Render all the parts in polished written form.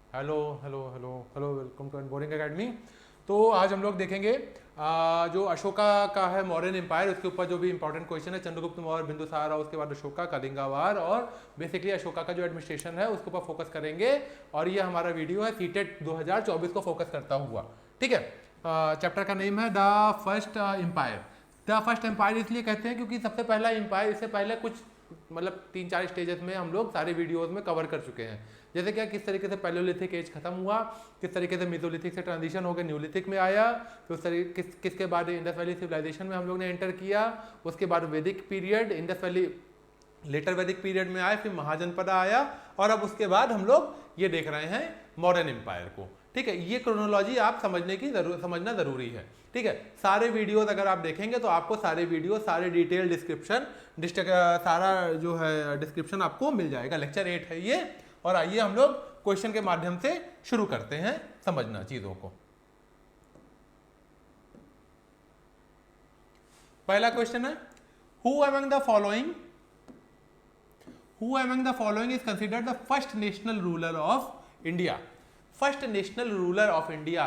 Hello hello hello hello, welcome to boring academy. तो आज हम लोग देखेंगे जो अशोका का है मौर्यन एम्पायर, उसके ऊपर जो भी इंपॉर्टेंट क्वेश्चन है, चंद्रगुप्त मौर्य, बिंदुसार और उसके बाद अशोका, कलिंगा वार और बेसिकली अशोका का जो एडमिनिस्ट्रेशन है उसके ऊपर फोकस करेंगे। और ये हमारा वीडियो है सीटेट 2024 को फोकस करता हुआ। ठीक है, चैप्टर का नेम है the first empire. The first empire इसलिए कहते हैं क्योंकि सबसे पहला एम्पायर, इससे पहले कुछ मतलब 3-4 स्टेजेस में हम लोग सारे वीडियोस में कवर कर चुके हैं। जैसे क्या, किस तरीके से पैलियोलिथिक एज खत्म हुआ, किस तरीके से मेसोलिथिक से ट्रांजिशन हो गया न्यूलिथिक में आया, फिर उस तरीके किसके बाद इंडस वैली सिविलाइजेशन में हम लोग ने एंटर किया, उसके बाद वैदिक पीरियड, इंडस वैली लेटर वैदिक पीरियड में आए, फिर महाजनपद आया और अब उसके बाद हम लोग ये देख रहे हैं मॉडर्न एम्पायर को। ठीक है, ये क्रोनोलॉजी आप समझना जरूरी है। ठीक है, सारे वीडियोस अगर आप देखेंगे तो आपको सारे वीडियो, सारे डिटेल डिस्क्रिप्शन, सारा जो है डिस्क्रिप्शन आपको मिल जाएगा। लेक्चर 8 है ये। और आइए हम लोग क्वेश्चन के माध्यम से शुरू करते हैं समझना चीजों को। पहला क्वेश्चन है, who among the following is considered the first national ruler of India. First national ruler of India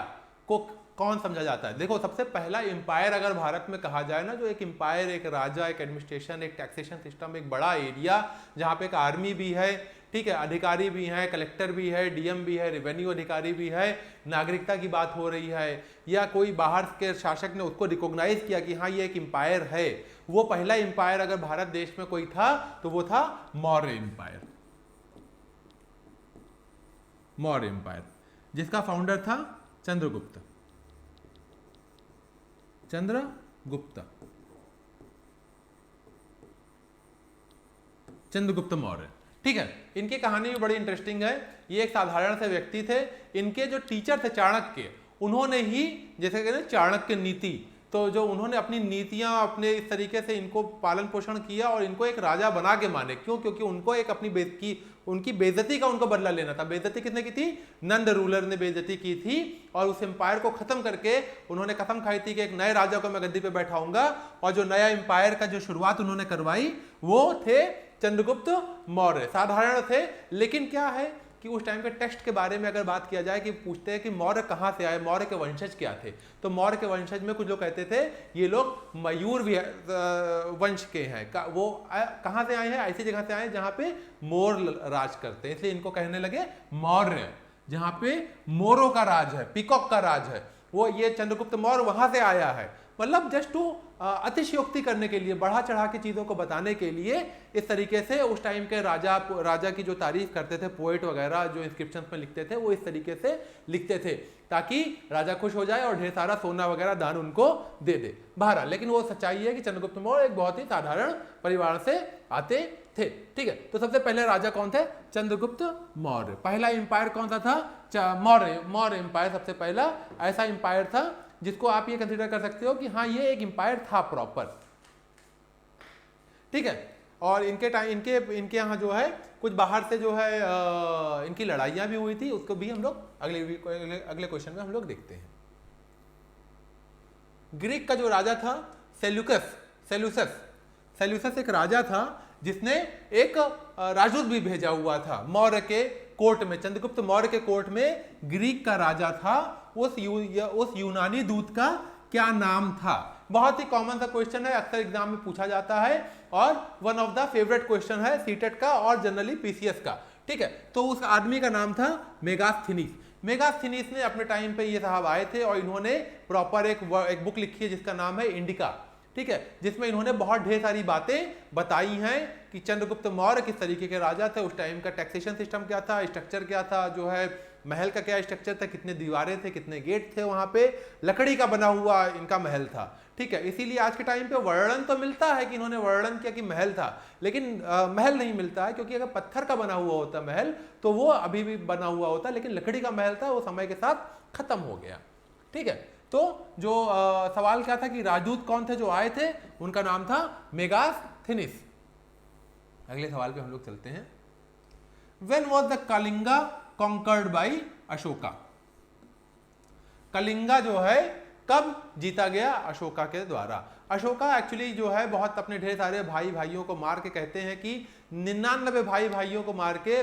को कौन समझा जाता है? देखो, सबसे पहला एम्पायर अगर भारत में कहा जाए ना, जो एक एम्पायर, एक राजा, एक एडमिनिस्ट्रेशन, एक टैक्सेशन सिस्टम, एक बड़ा एरिया जहाँ पे एक आर्मी भी है, ठीक है, अधिकारी भी हैं, कलेक्टर भी है, डीएम भी है, रेवेन्यू अधिकारी भी है, नागरिकता की बात हो रही है, या कोई बाहर के शासक ने उसको रिकॉग्नाइज किया कि हाँ ये एक एम्पायर है, वो पहला एम्पायर अगर भारत देश में कोई था तो वो था मौर्य एम्पायर। मौर्य एम्पायर जिसका फाउंडर था चंद्रगुप्त मौर्य। ठीक है, इनकी कहानी भी बड़ी इंटरेस्टिंग है। ये एक साधारण से व्यक्ति थे। इनके जो टीचर थे चाणक्य, उन्होंने ही जैसे कहते हैं चाणक्य नीति, तो जो उन्होंने अपनी नीतियां अपने इस तरीके से इनको पालन पोषण किया और इनको एक राजा बना के माने। क्यों? क्योंकि उनको एक अपनी उनकी बेइज्जती का उनको बदला लेना था। बेइज्जती किसने की थी? नंद रूलर ने बेइज्जती की थी और उस एम्पायर को खत्म करके उन्होंने कसम खाई थी कि एक नए राजा को मैं गद्दी पे बैठाऊंगा। और जो नया एम्पायर का जो शुरुआत उन्होंने करवाई वो थे चंद्रगुप्त मौर्य। साधारण थे, लेकिन क्या है कि उस टाइम के टेक्स्ट के बारे में अगर बात किया जाए कि पूछते हैं कि मौर्य कहाँ से आए, मौर्य के वंशज क्या थे, तो मौर्य के वंशज में कुछ लोग कहते थे ये लोग मयूर वंश के हैं। वो कहाँ से आए हैं? ऐसी जगह से आए जहाँ पे मोर राज करते हैं, इसलिए इनको कहने लगे मौर्य। जहाँ पे मोरों का राज है, पीकॉक का राज है, वो ये चंद्रगुप्त मौर्य वहां से आया है। मतलब जस्ट टू अतिशयोक्ति करने के लिए, बढ़ा चढ़ा के चीजों को बताने के लिए इस तरीके से उस टाइम के राजा की जो तारीफ करते थे, पोएट वगैरह जो इंस्क्रिप्शंस में लिखते थे, वो इस तरीके से लिखते थे ताकि राजा खुश हो जाए और ढेर सारा सोना वगैरह दान उनको दे दे। बहरहाल, लेकिन वो सच्चाई है कि चंद्रगुप्त मौर्य एक बहुत ही साधारण परिवार से आते थे। ठीक है, तो सबसे पहले राजा कौन थे? चंद्रगुप्त मौर्य। पहला एम्पायर कौन सा था? मौर्य एम्पायर सबसे पहला ऐसा एम्पायर था जिसको आप ये कंसीडर कर सकते हो कि हाँ ये एक एम्पायर था प्रॉपर। ठीक है, और इनके यहाँ जो है कुछ बाहर से जो है इनकी लड़ाइयां भी हुई थी, उसको भी हम लोग अगले क्वेश्चन में हम लोग देखते हैं। ग्रीक का जो राजा था सेल्यूकस एक राजा था जिसने एक राजदूत भी भेजा हुआ था मौर्य के कोर्ट में। चंद्रगुप्त मौर्य के कोर्ट में ग्रीक का राजा था। उस यूनानी दूत का क्या नाम था? बहुत ही कॉमन सा क्वेश्चन है, अक्सर एग्जाम में पूछा जाता है और one of the favourite question है सीटेट का और जनरली पीसीएस का। ठीक है, तो उस आदमी का नाम था मेगास्थनीस ने अपने टाइम पे ये साहब आए थे और इन्होंने प्रॉपर एक बुक लिखी है जिसका नाम है इंडिका। ठीक है, जिसमें इन्होंने बहुत ढेर सारी बातें बताई हैं कि चंद्रगुप्त मौर्य किस तरीके के राजा थे, उस टाइम का टैक्सेशन सिस्टम क्या था, स्ट्रक्चर क्या था, जो है महल का क्या स्ट्रक्चर था, कितने दीवारें थे, कितने गेट थे, वहां पे लकड़ी का बना हुआ इनका महल था। ठीक है, इसीलिए आज के टाइम पे वर्णन तो मिलता है कि इन्होंने वर्णन किया कि महल था, लेकिन महल नहीं मिलता है, क्योंकि अगर पत्थर का बना हुआ होता महल तो वो अभी भी बना हुआ होता, लेकिन लकड़ी का महल था, वो समय के साथ खत्म हो गया। ठीक है, तो जो सवाल क्या था कि राजदूत कौन थे जो आए थे, उनका नाम था मेगास्थनीस। अगले सवाल पे हम लोग चलते हैं। When was the Kalinga conquered by Ashoka? Kalinga जो है कब जीता गया? अशोका के द्वारा। अशोका एक्चुअली जो है बहुत अपने ढेर सारे भाई भाइयों को मार के कहते हैं कि 99 भाई भाइयों को मार के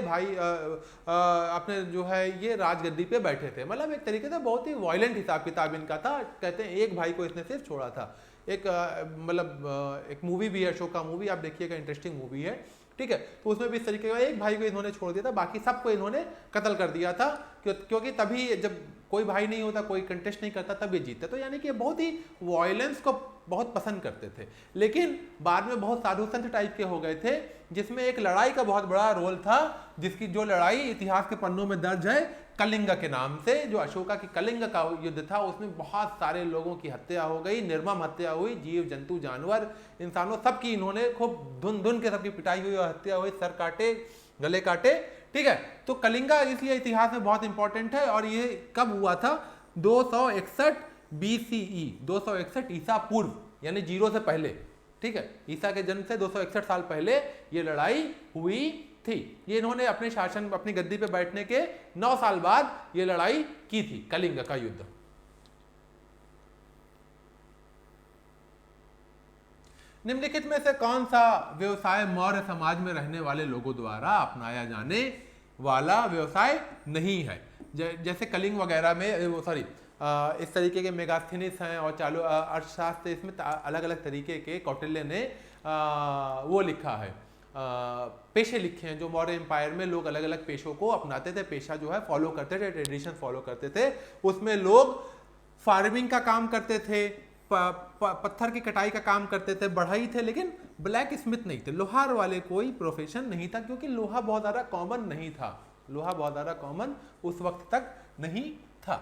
अपने जो है ये राजगद्दी पे बैठे थे। मतलब एक तरीके से बहुत ही वायलेंट हिसाब किताब इनका था। कहते हैं एक भाई को इसने सिर्फ छोड़ा था। एक एक मूवी भी है अशोका मूवी, आप देखिएगा, इंटरेस्टिंग मूवी है, ठीक है। तो उसमें भी इस तरीके का एक भाई को इन्होंने छोड़ दिया था, बाकी सबको इन्होंने कत्ल कर दिया था, क्योंकि तभी जब कोई भाई नहीं होता, कोई कंटेस्ट नहीं करता, तब ये जीतते। तो यानी कि बहुत ही वायलेंस को बहुत पसंद करते थे। लेकिन बाद में बहुत साधु संत टाइप के हो गए थे, जिसमें एक लड़ाई का बहुत बड़ा रोल था, जिसकी जो लड़ाई इतिहास के पन्नों में दर्ज है कलिंग के नाम से। जो अशोका की कलिंग का युद्ध था, उसमें बहुत सारे लोगों की हत्या हो गई, निर्मम हत्या हुई, जीव जंतु जानवर इंसानों सबकी इन्होंने खूब धुन धुन के सबकी पिटाई हुई और हत्या हुई, सर काटे, गले काटे, ठीक है। तो कलिंगा इसलिए इतिहास में बहुत इंपॉर्टेंट है। और ये कब हुआ था? 261 BCE, 261 ईसा पूर्व, यानी 0 से पहले, ठीक है। ईसा के जन्म से 261 साल पहले ये लड़ाई हुई थी। ये इन्होंने अपने शासन, अपनी गद्दी पे बैठने के 9 साल बाद ये लड़ाई की थी, कलिंग का युद्ध। निम्नलिखित में से कौन सा व्यवसाय मौर्य समाज में रहने वाले लोगों द्वारा अपनाया जाने वाला व्यवसाय नहीं है? जैसे कलिंग वगैरह में, सॉरी, इस तरीके के मेगास्थनीस हैं और चालू अर्थशास्त्र, इसमें अलग अलग तरीके के कौटिल्य ने वो लिखा है, पेशे लिखे हैं। जो मौर्य एम्पायर में लोग अलग अलग पेशों को अपनाते थे, पेशा जो है फॉलो करते थे, ट्रेडिशन फॉलो करते थे। उसमें लोग फार्मिंग का काम करते थे, पत्थर की कटाई का काम करते थे, बढ़ई थे, लेकिन ब्लैक स्मिथ नहीं थे, लोहार वाले कोई प्रोफेशन नहीं था, क्योंकि लोहा बहुत ज़्यादा कॉमन नहीं था। लोहा बहुत ज़्यादा कॉमन उस वक्त तक नहीं था।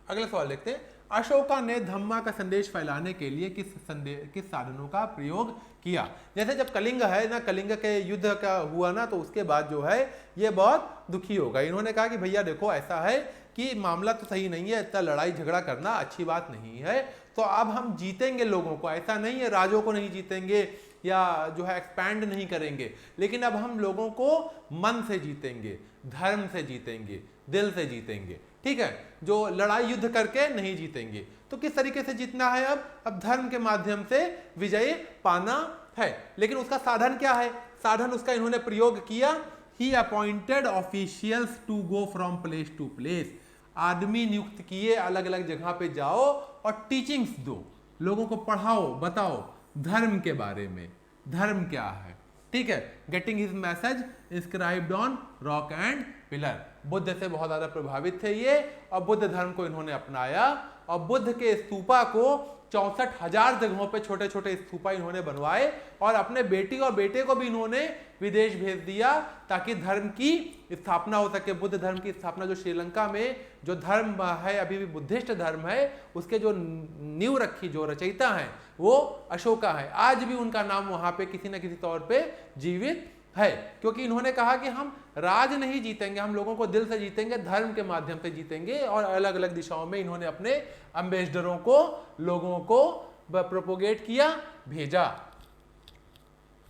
अगला सवाल देखते हैं। अशोका ने धम्मा का संदेश फैलाने के लिए किस साधनों का प्रयोग किया? जैसे जब कलिंग है ना, कलिंग के युद्ध का हुआ ना, तो उसके बाद जो है ये बहुत दुखी हो गए। इन्होंने कहा कि भैया देखो, ऐसा है कि मामला तो सही नहीं है, इतना लड़ाई झगड़ा करना अच्छी बात नहीं है, तो अब हम जीतेंगे लोगों को, ऐसा नहीं है राजों को नहीं जीतेंगे या जो है एक्सपैंड नहीं करेंगे, लेकिन अब हम लोगों को मन से जीतेंगे, धर्म से जीतेंगे, दिल से जीतेंगे, ठीक है। जो लड़ाई युद्ध करके नहीं जीतेंगे। तो किस तरीके से जीतना है? अब धर्म के माध्यम से विजय पाना है। लेकिन उसका साधन क्या है? साधन उसका इन्होंने प्रयोग किया, he appointed officials to go from place to place. आदमी नियुक्त किए, अलग अलग जगह पे जाओ और टीचिंग्स दो, लोगों को पढ़ाओ, बताओ धर्म के बारे में, धर्म क्या है, ठीक है। Getting his message inscribed on rock and pillar. Buddha से बहुत ज्यादा प्रभावित थे ये, और बुद्ध धर्म को इन्होंने अपनाया, और बुद्ध के स्तूपा को 64,000 जगहों पे छोटे छोटे स्तूपा इन्होंने बनवाए, और अपने बेटी और बेटे को भी इन्होंने विदेश भेज दिया ताकि धर्म की स्थापना हो सके। बुद्ध धर्म की स्थापना, जो श्रीलंका में जो धर्म है अभी भी बुद्धिस्ट धर्म है, उसके जो नींव रखी, जो रचयिता है, वो अशोका है। आज भी उनका नाम वहां पे किसी न किसी तौर पे जीवित है, क्योंकि इन्होंने कहा कि हम राज नहीं जीतेंगे, हम लोगों को दिल से जीतेंगे, धर्म के माध्यम से जीतेंगे। और अलग अलग दिशाओं में इन्होंने अपने एम्बेसडरों को, लोगों को प्रोपोगेट किया, भेजा,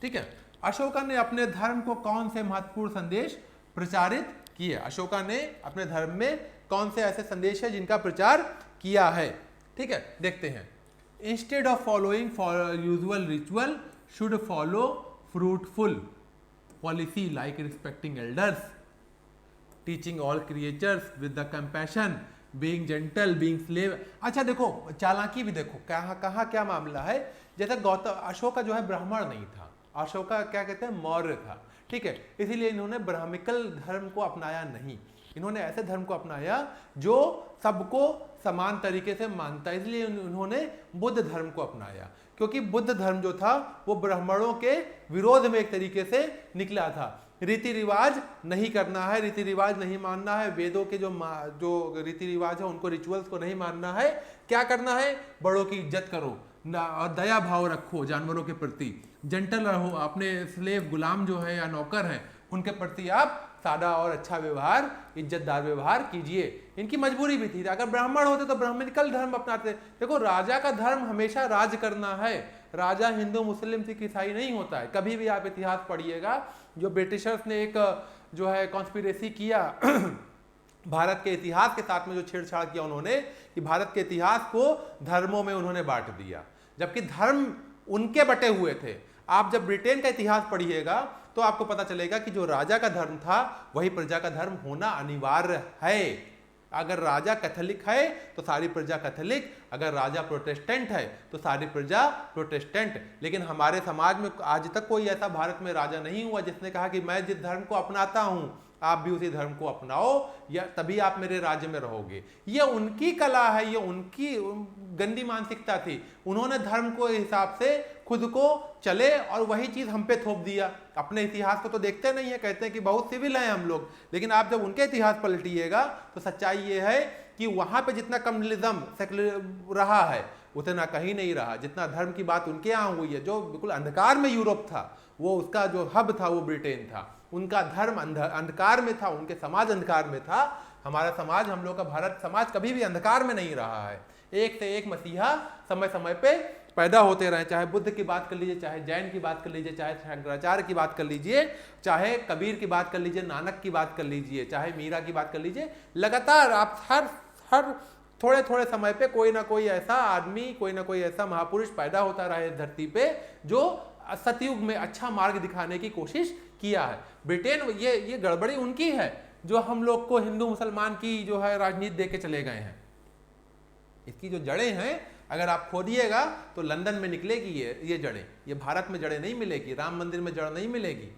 ठीक है। अशोका ने अपने धर्म को कौन से महत्वपूर्ण संदेश प्रचारित किए? अशोका ने अपने धर्म में कौन से ऐसे संदेश है जिनका प्रचार किया है, ठीक है, देखते हैं। Instead of following usual ritual should follow fruitful policy like respecting elders, teaching all creatures with the compassion, being gentle, being slave। अच्छा देखो, चालाकी भी देखो, कहाँ क्या मामला है। जैसे अशोका जो है ब्राह्मण नहीं था, अशोका क्या कहते हैं, मौर्य था, ठीक है। इसीलिए इन्होंने ब्राह्मिकल धर्म को अपनाया नहीं, इन्होंने ऐसे धर्म को अपनाया जो सबको समान तरीके से मानता है। इसलिए उन्होंने बुद्ध धर्म को अपनाया, क्योंकि बुद्ध धर्म जो था वो ब्राह्मणों के विरोध में एक तरीके से निकला था। रीति रिवाज नहीं करना है, रीति रिवाज नहीं मानना है, वेदों के जो रीति रिवाज है उनको, रिचुअल्स को नहीं मानना है। क्या करना है? बड़ों की इज्जत करो, और दया भाव रखो जानवरों के प्रति, जेंटल रहो, अपने स्लेव, गुलाम जो है या नौकर हैं, उनके प्रति आप सादा और अच्छा व्यवहार, इज्जतदार व्यवहार कीजिए। इनकी मजबूरी भी थी, अगर ब्राह्मण होते तो ब्राह्मणिकल धर्म अपनाते। देखो, राजा का धर्म हमेशा राज करना है, राजा हिंदू मुस्लिम सिख ईसाई नहीं होता है। कभी भी आप इतिहास पढ़िएगा, जो ब्रिटिशर्स ने एक जो है कॉन्स्पिरेसी किया भारत के इतिहास के साथ में जो छेड़छाड़ किया उन्होंने कि भारत के इतिहास को धर्मों में उन्होंने बांट दिया, जबकि धर्म उनके बटे हुए थे। आप जब ब्रिटेन का इतिहास पढ़िएगा तो आपको पता चलेगा कि जो राजा का धर्म था वही प्रजा का धर्म होना अनिवार्य है। अगर राजा कैथोलिक है तो सारी प्रजा कैथोलिक, अगर राजा प्रोटेस्टेंट है तो सारी प्रजा प्रोटेस्टेंट। लेकिन हमारे समाज में आज तक कोई ऐसा भारत में राजा नहीं हुआ जिसने कहा कि मैं जिस धर्म को अपनाता हूं आप भी उसी धर्म को अपनाओ या तभी आप मेरे राज्य में रहोगे। ये उनकी कला है, ये उनकी गंदी मानसिकता थी। उन्होंने धर्म को हिसाब से खुद को चले और वही चीज हम पे थोप दिया। अपने इतिहास को तो देखते नहीं है, कहते हैं कि बहुत सिविल हैं हम लोग, लेकिन आप जब उनके इतिहास पलटिएगा तो सच्चाई ये है कि वहां पे जितना कम्युनलिज्म सेक्युलर रहा है उतना कहीं नहीं रहा जितना धर्म की बात उनके यहाँ हुई है। जो बिल्कुल अंधकार में यूरोप था, वो उसका जो हब था वो ब्रिटेन था। उनका धर्म अंधकार में था, उनके समाज अंधकार में था। हमारा समाज, हम लोग का भारत समाज कभी भी अंधकार में नहीं रहा है। एक से एक मसीहा समय समय पे पैदा होते रहे, चाहे बुद्ध की बात कर लीजिए, चाहे जैन की बात कर लीजिए, चाहे शंकराचार्य की बात कर लीजिए, चाहे कबीर की बात कर लीजिए, नानक की बात कर लीजिए, चाहे मीरा की बात कर लीजिए। लगातार आप हर थोड़े थोड़े समय पे कोई ना कोई ऐसा आदमी, कोई ना कोई ऐसा महापुरुष पैदा होता रहा है धरती पे जो सतयुग में अच्छा मार्ग दिखाने की कोशिश किया है। ब्रिटेन, ये गड़बड़ी उनकी है जो हम लोग को हिंदू मुसलमान की जो है राजनीति दे के चले गए हैं। इसकी जो जड़ें हैं अगर आप खोदिएगा तो लंदन में निकलेगी ये जड़ें, ये भारत में जड़ें नहीं मिलेगी, राम मंदिर में जड़ नहीं मिलेगी।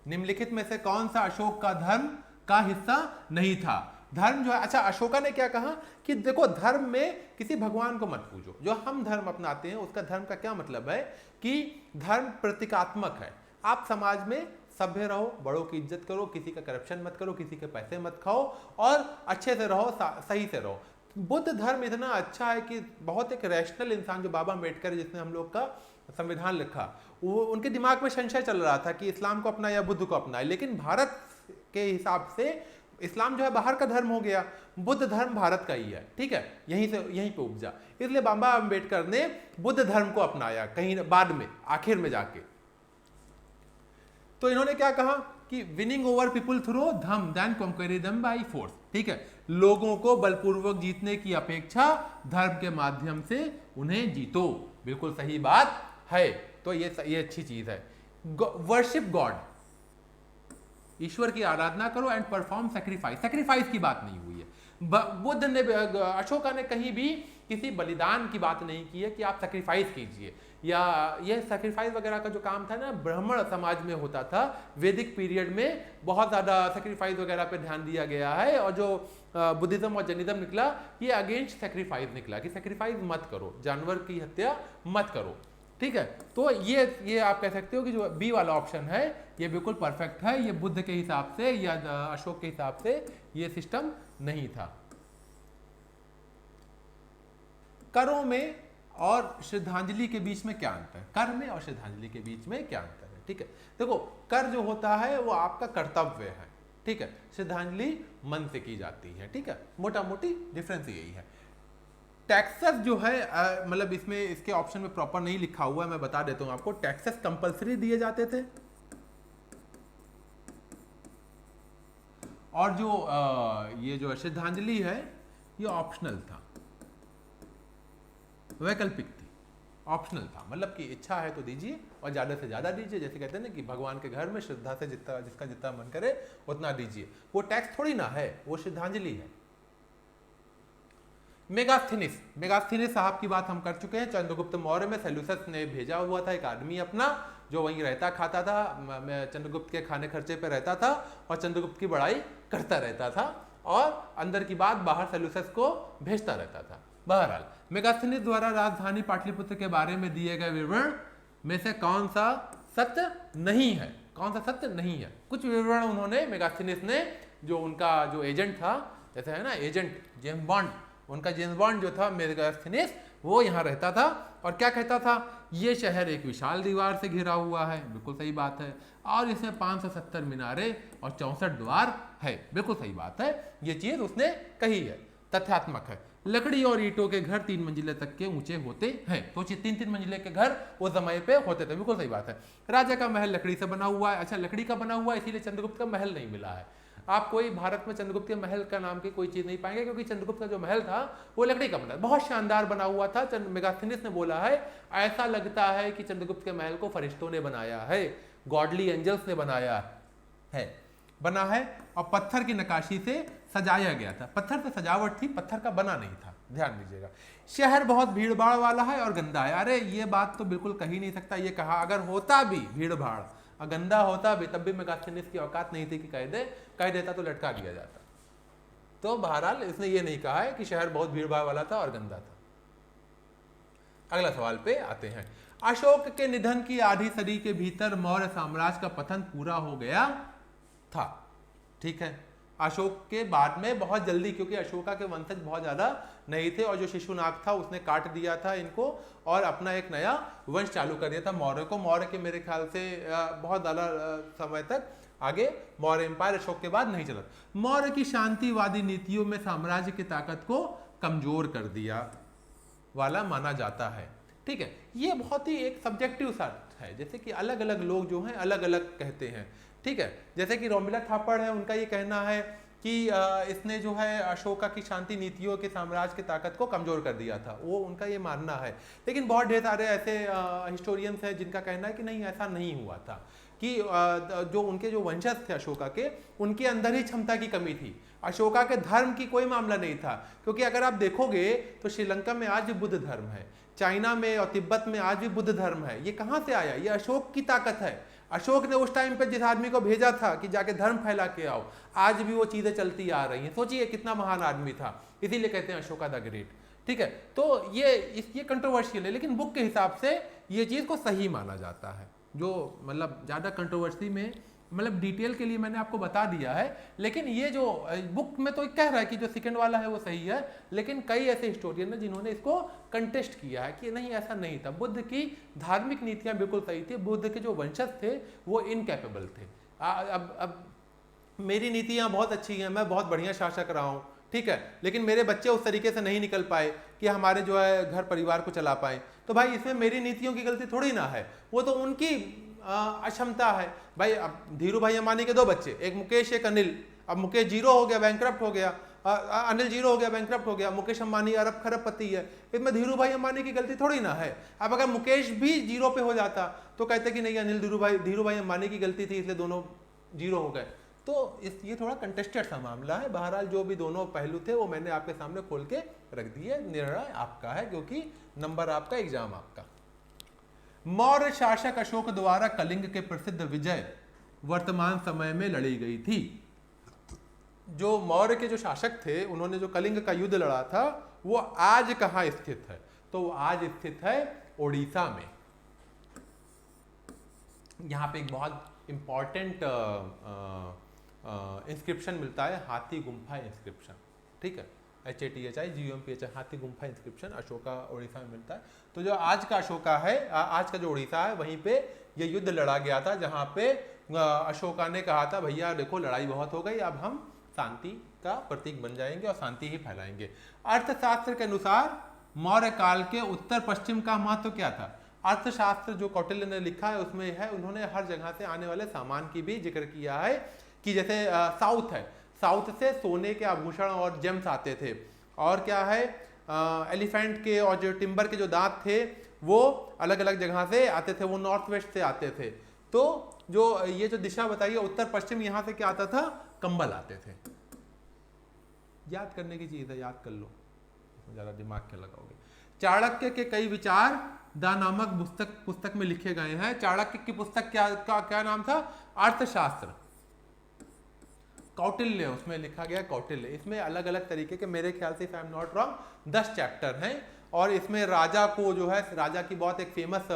निम्नलिखित में से कौन सा अशोक का धर्म का हिस्सा नहीं था? धर्म जो है, अच्छा अशोका ने क्या कहा कि देखो धर्म में किसी भगवान को मत पूजो। जो हम धर्म अपनाते हैं उसका धर्म का क्या मतलब है कि धर्म प्रतीकात्मक है। आप समाज में सभ्य रहो, बड़ों की इज्जत करो, किसी का करप्शन मत करो, किसी के पैसे मत खाओ और अच्छे से रहो, सही से रहो। बुद्ध धर्म इतना अच्छा है कि बहुत एक रैशनल इंसान, जो बाबा अम्बेडकर जिसने हम लोग का संविधान लिखा, वो उनके दिमाग में संशय चल रहा था कि इस्लाम को अपना या बुद्ध को अपना है। लेकिन भारत के हिसाब से इस्लाम जो है बाहर का धर्म हो गया, बुद्ध धर्म भारत का ही है, ठीक है, यहीं पे उपजा। इसलिए बाबा अम्बेडकर ने बुद्ध धर्म को अपनाया कहीं बाद में, आखिर में जाके। तो इन्होंने क्या कहा कि विनिंग ओवर पीपुल थ्रू धर्म देन कॉन्क्वेरिंग देम बाय फोर्स, ठीक है, लोगों को बलपूर्वक जीतने की अपेक्षा धर्म के माध्यम से उन्हें जीतो। बिल्कुल सही बात है। तो ये अच्छी चीज है। वर्शिप गॉड, ईश्वर की आराधना करो एंड परफॉर्म सैक्रिफाइस। सैक्रिफाइस की बात नहीं हुई है। बुद्ध ने, अशोका ने कहीं भी किसी बलिदान की बात नहीं की है कि आप सैक्रिफाइस कीजिए, या ये सैक्रिफाइस वगैरह का जो काम था ना ब्राह्मण समाज में होता था। वैदिक पीरियड में बहुत ज़्यादा सैक्रिफाइस वगैरह पे ध्यान दिया गया है, और जो बुद्धिज्म और जैनिज्म निकला ये अगेंस्ट सैक्रिफाइस निकला कि सैक्रिफाइस मत करो, जानवर की हत्या मत करो, ठीक है। तो ये आप कह सकते हो कि जो बी वाला ऑप्शन है ये बिल्कुल परफेक्ट है। ये बुद्ध के हिसाब से या अशोक के हिसाब से ये सिस्टम नहीं था। करों में और श्रद्धांजलि के बीच में क्या अंतर है? कर में और श्रद्धांजलि के बीच में क्या अंतर है? ठीक है, देखो कर जो होता है वो आपका कर्तव्य है, ठीक है, श्रद्धांजलि मन से की जाती है, ठीक है, मोटा मोटी डिफरेंस यही है। टैक्सेस जो है मतलब इसमें इसके ऑप्शन में प्रॉपर नहीं लिखा हुआ है, मैं बता देता हूं आपको। टैक्सेस कंपलसरी दिए जाते थे और जो ये जो श्रद्धांजलि है ये ऑप्शनल था, वैकल्पिक थी, ऑप्शनल था। मतलब कि इच्छा है तो दीजिए और ज़्यादा से ज़्यादा दीजिए। जैसे कहते हैं ना कि भगवान के घर में श्रद्धा से जिसका जितना मन करे उतना दीजिए। वो टैक्स थोड़ी ना है, वो श्रद्धांजलि है। मेगास्थीनिस साहब की बात हम कर चुके हैं। चंद्रगुप्त मौर्य में सेल्यूकस ने भेजा हुआ था एक आदमी अपना, जो वहीं रहता खाता था, चंद्रगुप्त के खाने खर्चे पे रहता था और चंद्रगुप्त की बड़ाई करता रहता था और अंदर की बात बाहर सेल्यूकस को भेजता रहता था। बहरहाल मेगास्थनीस द्वारा राजधानी पाटलिपुत्र के बारे में दिए गए विवरण में से कौन सा सत्य नहीं है? कौन सा सत्य नहीं है? कुछ विवरण उन्होंने, मेगास्थनीस ने, जो उनका जो एजेंट था, जैसे है ना एजेंट जेम्स बॉन्ड, उनका जेम्स बॉन्ड जो था मेगास्थनीस, वो यहाँ रहता था और क्या कहता था, ये शहर एक विशाल दीवार से घिरा हुआ है, बिल्कुल सही बात है, और इसमें 570 मीनारे और 64 द्वार है, बिल्कुल सही बात है, ये चीज उसने कही है, तथ्यात्मक है। लकड़ी और ईंटों के घर 3 मंजिले तक के ऊंचे होते हैं, तो 3-3 मंजिले के घर उस समय पे होते थे, बिल्कुल सही बात है। राजा का महल लकड़ी से बना हुआ है, अच्छा लकड़ी का बना हुआ है इसीलिए चंद्रगुप्त का महल नहीं मिला है। आप कोई भारत में चंद्रगुप्त के महल का नाम की कोई चीज़ नहीं पाएंगे, क्योंकि चंद्रगुप्त का जो महल था वो लकड़ी का बना, बहुत शानदार बना हुआ था। मेगास्थनीज ने बोला है ऐसा लगता है कि चंद्रगुप्त के महल को फरिश्तों ने बनाया है, गॉडली एंजल्स ने बनाया बना है, और पत्थर की नक्काशी से सजाया गया था। पत्थर से सजावट थी, पत्थर का बना नहीं था, ध्यान दीजिएगा। शहर बहुत भीड़ भाड़ वाला है और गंदा है। अरे ये बात तो बिल्कुल कह ही नहीं सकता, ये कहा अगर होता भी भीड़ भाड़ और गंदा होता भी तब भी मेगास्थनीज की औकात नहीं थी कि कह देता तो लटका दिया जाता। तो बहरहाल इसने ये नहीं कहा है कि शहर बहुत भीड़ भाड़ वाला था और गंदा था। अगला सवाल पे आते हैं। अशोक के निधन की आधी सदी के भीतर मौर्य साम्राज्य का पतन पूरा हो गया था। ठीक है, अशोक के बाद में बहुत जल्दी, क्योंकि अशोका के वंशज बहुत ज्यादा नहीं थे और जो शिशुनाग था उसने काट दिया था इनको और अपना एक नया वंश चालू कर दिया था मौर्य को। मौर्य के मेरे ख्याल से बहुत ज्यादा समय तक आगे मौर्य एम्पायर अशोक के बाद नहीं चला। मौर्य की शांतिवादी नीतियों में साम्राज्य की ताकत को कमजोर कर दिया वाला माना जाता है। ठीक है, ये बहुत ही एक सब्जेक्टिव सा है, जैसे कि अलग अलग लोग जो हैं अलग अलग कहते हैं। ठीक है, जैसे कि रोमिला थापड़ है, उनका ये कहना है कि इसने जो है अशोका की शांति नीतियों के साम्राज्य की ताकत को कमजोर कर दिया था, वो उनका ये मानना है। लेकिन बहुत ढेर सारे ऐसे हिस्टोरियंस हैं जिनका कहना है कि नहीं, ऐसा नहीं हुआ था, कि जो उनके जो वंशज थे अशोका के, उनके अंदर ही क्षमता की कमी थी। अशोका के धर्म की कोई मामला नहीं था, क्योंकि अगर आप देखोगे तो श्रीलंका में आज भी बुद्ध धर्म है, चाइना में और तिब्बत में आज भी बुद्ध धर्म है। ये कहाँ से आया? ये अशोक की ताकत है। अशोक ने उस टाइम पे जिस आदमी को भेजा था कि जाके धर्म फैला के आओ, आज भी वो चीजें चलती आ रही हैं। सोचिए कितना महान आदमी था, इसीलिए कहते हैं अशोका द ग्रेट। ठीक है, तो ये कंट्रोवर्शियल है, लेकिन बुक के हिसाब से ये चीज को सही माना जाता है। जो मतलब ज्यादा कंट्रोवर्सी में, मतलब डिटेल के लिए मैंने आपको बता दिया है, लेकिन ये जो बुक में तो कह रहा है कि जो सेकंड वाला है वो सही है, लेकिन कई ऐसे हिस्टोरियन हैं जिन्होंने इसको कंटेस्ट किया है कि नहीं ऐसा नहीं था। बुद्ध की धार्मिक नीतियां बिल्कुल सही थी, बुद्ध के जो वंशज थे वो इनकैपेबल थे। अब मेरी नीतियां बहुत अच्छी हैं, मैं बहुत बढ़िया शासक रहा हूँ, ठीक है, लेकिन मेरे बच्चे उस तरीके से नहीं निकल पाए कि हमारे जो है घर परिवार को चला पाए, तो भाई इसमें मेरी नीतियों की गलती थोड़ी ना है, वो तो उनकी अक्षमता है। भाई अब धीरू भाई अंबानी के 2 बच्चे, एक मुकेश एक अनिल, अब मुकेश जीरो हो गया, बैंकक्रप्ट हो गया, अनिल जीरो हो गया, बैंकक्रप्ट हो गया, मुकेश अंबानी अरब खरबपति है, इसमें धीरू भाई अंबानी की गलती थोड़ी ना है। अब अगर मुकेश भी जीरो पे हो जाता तो कहते कि नहीं अनिल धीरू भाई अंबानी की गलती थी इसलिए दोनों जीरो हो गए। तो ये थोड़ा कंटेस्टेड सा मामला है। बहरहाल जो भी दोनों पहलू थे वो मैंने आपके सामने खोल के रख दिए, निर्णय आपका है, क्योंकि नंबर आपका, एग्जाम आपका। मौर्य शासक अशोक द्वारा कलिंग के प्रसिद्ध विजय वर्तमान समय में लड़ी गई थी। जो मौर्य के जो शासक थे उन्होंने जो कलिंग का युद्ध लड़ा था वो आज कहाँ स्थित है? तो वो आज स्थित है ओडिशा में। यहाँ पे एक बहुत इंपॉर्टेंट इंस्क्रिप्शन मिलता है, हाथी गुम्फा इंस्क्रिप्शन। ठीक है, HATHIGUMPH, हाथी गुम्फा इंस्क्रिप्शन अशोका ओडिशा में मिलता है। तो जो आज का अशोका है, आज का जो ओडिशा है, वहीं पे ये युद्ध लड़ा गया था, जहाँ पे अशोका ने कहा था भैया देखो लड़ाई बहुत हो गई, अब हम शांति का प्रतीक बन जाएंगे और शांति ही फैलाएंगे। अर्थशास्त्र के अनुसार मौर्य काल के उत्तर पश्चिम का महत्व क्या था? अर्थशास्त्र जो कौटिल्य ने लिखा है उसमें है, उन्होंने हर जगह से आने वाले सामान की भी जिक्र किया है, कि जैसे साउथ है, साउथ से सोने के आभूषण और जेम्स आते थे, और क्या है एलिफेंट के और जो टिम्बर के जो दांत थे वो अलग अलग जगह से आते थे, वो नॉर्थ वेस्ट से आते थे। तो जो ये जो दिशा बताइए उत्तर पश्चिम, यहाँ से क्या आता था? कंबल आते थे। याद करने की चीज है, याद कर लो, ज्यादा दिमाग क्या लगाओगे। चाणक्य के कई विचार दा नामक पुस्तक में लिखे गए हैं। चाणक्य की पुस्तक क्या नाम था? अर्थशास्त्र। कौटिल्य उसमें लिखा गया, कौटिल्य। इसमें अलग अलग तरीके के, मेरे ख्याल से if I am not wrong 10 chapter हैं, और इसमें राजा को जो है, राजा की बहुत एक फेमस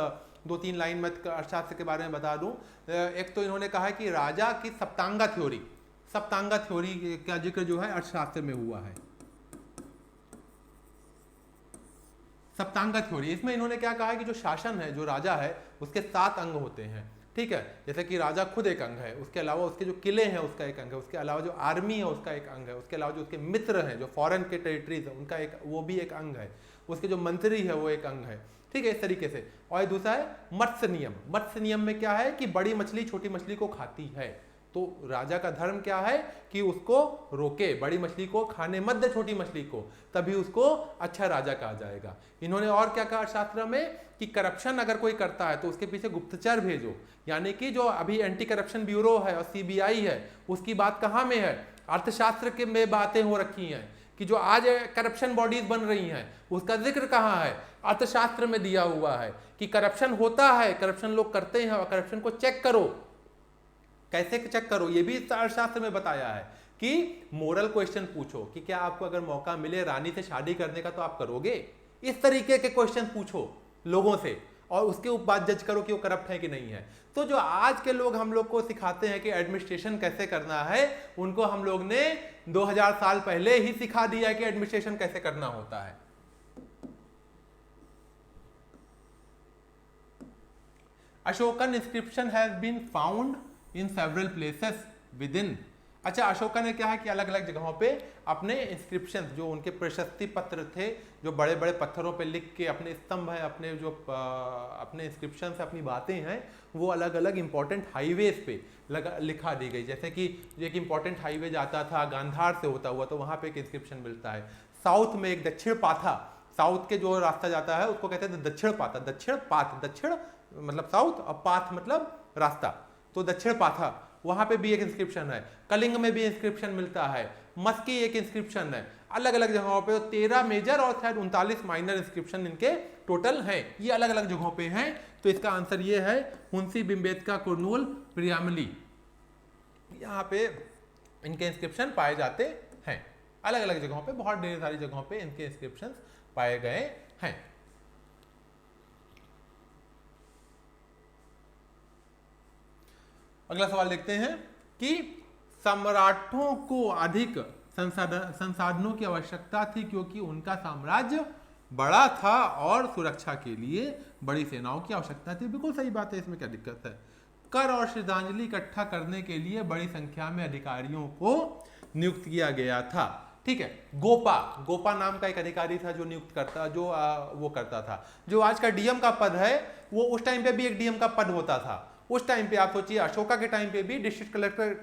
2-3 लाइन में अर्थशास्त्र के बारे में बता दूं। एक तो इन्होंने कहा है कि राजा की सप्तांगा थ्योरी का जिक्र जो है अर्थशास्त्र में हुआ है। सप्तांगा थ्योरी, इसमें इन्होंने क्या कहा है कि जो शासन है, जो राजा है, उसके 7 अंग होते हैं। ठीक है, जैसे कि राजा खुद एक अंग है, उसके अलावा उसके जो किले हैं उसका एक अंग है, उसके अलावा जो आर्मी है उसका एक अंग है, उसके अलावा जो उसके मित्र हैं जो फॉरेन के टेरिटरीज है उनका एक, वो भी एक अंग है, उसके जो मंत्री है वो एक अंग है। ठीक है, इस तरीके से। और दूसरा है मत्स्य नियम। मत्स्य नियम में क्या है कि बड़ी मछली छोटी मछली को खाती है, तो राजा का धर्म क्या है कि उसको रोके, बड़ी मछली को खाने मत दे छोटी मछली को, तभी उसको अच्छा राजा कहा जाएगा। इन्होंने और क्या कहा शास्त्र में कि करप्शन अगर कोई करता है तो उसके पीछे गुप्तचर भेजो, यानी कि जो अभी एंटी करप्शन ब्यूरो है और सीबीआई है उसकी बात कहाँ में है, अर्थशास्त्र के में बातें हो रखी हैं कि जो आज करप्शन बॉडीज बन रही हैं उसका जिक्र कहाँ है, अर्थशास्त्र में दिया हुआ है कि करप्शन होता है, करप्शन लोग करते हैं और करप्शन को चेक करो। कैसे चेक करो ये भी अर्थशास्त्र में बताया है कि मोरल क्वेश्चन पूछो कि क्या आपको अगर मौका मिले रानी से शादी करने का तो आप करोगे, इस तरीके के क्वेश्चन पूछो लोगों से और उसके बाद जज करो कि वो करप्ट है कि नहीं है। तो जो आज के लोग हम लोग को सिखाते हैं कि एडमिनिस्ट्रेशन कैसे करना है, उनको हम लोग ने 2000 साल पहले ही सिखा दिया है कि एडमिनिस्ट्रेशन कैसे करना होता है। Ashokan inscription has been found in several places within इन। अच्छा, अशोका ने क्या है कि अलग अलग जगहों पे अपने इंस्क्रिप्शन, जो उनके प्रशस्ति पत्र थे, जो बड़े बड़े पत्थरों पे लिख के अपने स्तंभ है, अपने जो अपने इंस्क्रिप्शन से अपनी बातें हैं, वो अलग अलग इंपॉर्टेंट हाईवेज पे लिखा दी गई। जैसे कि एक इंपॉर्टेंट हाईवे जाता था गांधार से होता हुआ तो वहाँ पे एक इंस्क्रिप्शन मिलता है। साउथ में एक दक्षिण पाथा, साउथ के जो रास्ता जाता है उसको कहते हैं दक्षिण पाथा, दक्षिण पाथ, दक्षिण मतलब साउथ और पाथ मतलब रास्ता, तो दक्षिण पाथा, वहां पे भी एक इंस्क्रिप्शन है। कलिंग में भी इंस्क्रिप्शन मिलता है, मस्की एक इंस्क्रिप्शन है, अलग अलग जगहों पे 13 मेजर और शायद 39 माइनर इंस्क्रिप्शन इनके टोटल हैं, ये अलग अलग जगहों पे हैं। तो इसका आंसर ये है हुंसी बिम्बेटका कुर्नूल प्रियामली, यहाँ पे इनके इंस्क्रिप्शन पाए जाते हैं। अलग अलग जगहों पे, बहुत ढेर सारी जगहों पे इनके इंस्क्रिप्शन पाए गए हैं। अगला सवाल देखते हैं कि सम्राटों को अधिक संसाधनों की आवश्यकता थी क्योंकि उनका साम्राज्य बड़ा था और सुरक्षा के लिए बड़ी सेनाओं की आवश्यकता थी। बिल्कुल सही बात है, इसमें क्या दिक्कत है। कर और श्रद्धांजलि इकट्ठा करने के लिए बड़ी संख्या में अधिकारियों को नियुक्त किया गया था। ठीक है, गोपा नाम का एक अधिकारी था जो नियुक्त करता, जो वो करता था। जो आज का डीएम का पद है वो उस टाइम पे भी एक डीएम का पद होता था। उस टाइम पे आप सोचिए, अशोका के टाइम पे भी डिस्ट्रिक्ट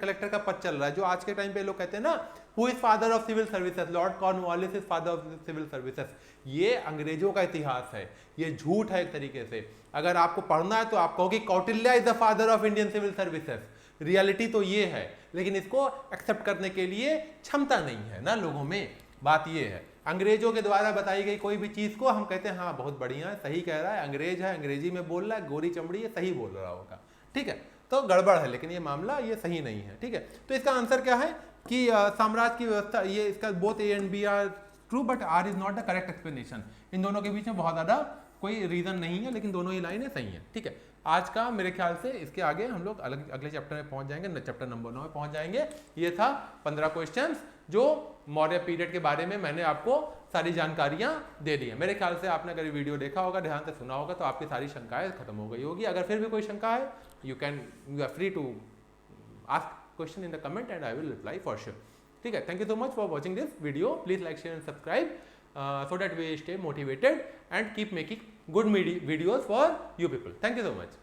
कलेक्टर का पद चल रहा है। जो आज के टाइम पे लोग कहते हैं ना, who is father of civil services, Lord Cornwallis is father of civil services. ये अंग्रेजों का इतिहास है, ये झूठ है एक तरीके से। अगर आपको पढ़ना है तो आप कहोगे Kautilya is the father of Indian civil services, reality तो ये है, लेकिन इसको एक्सेप्ट करने के लिए क्षमता नहीं है ना लोगों में। बात ये है, अंग्रेजों के द्वारा बताई गई कोई भी चीज को हम कहते हैं हाँ बहुत बढ़िया है, सही कह रहा है, अंग्रेज है, अंग्रेजी में बोल रहा है, गोरी चमड़ी है, सही बोल रहा होगा। ठीक है, तो गड़बड़ है, लेकिन ये मामला ये सही नहीं है। ठीक है, तो इसका आंसर क्या है कि साम्राज्य की व्यवस्था, ये इसका both A and B are true but R is not the correct explanation. इन दोनों के बीच में बहुत ज्यादा कोई रीजन नहीं है, लेकिन दोनों ही लाइनें सही हैं। ठीक है, आज का मेरे ख्याल से इसके आगे हम लोग अगले चैप्टर में पहुंच जाएंगे, चैप्टर नंबर 9 में पहुंच जाएंगे। ये था 15 क्वेश्चंस जो मौर्य पीरियड के बारे में मैंने आपको सारी जानकारियां दे दी है। मेरे ख्याल से आपने अगर वीडियो देखा होगा, ध्यान से सुना होगा, तो आपकी सारी शंकाएं खत्म हो गई होगी। अगर फिर भी कोई शंका है, you are free to ask question in the comment and I will reply for sure. ठीक है, thank you so much for watching this video. Please like, share and subscribe so that we stay motivated and keep making good videos for you people. Thank you so much.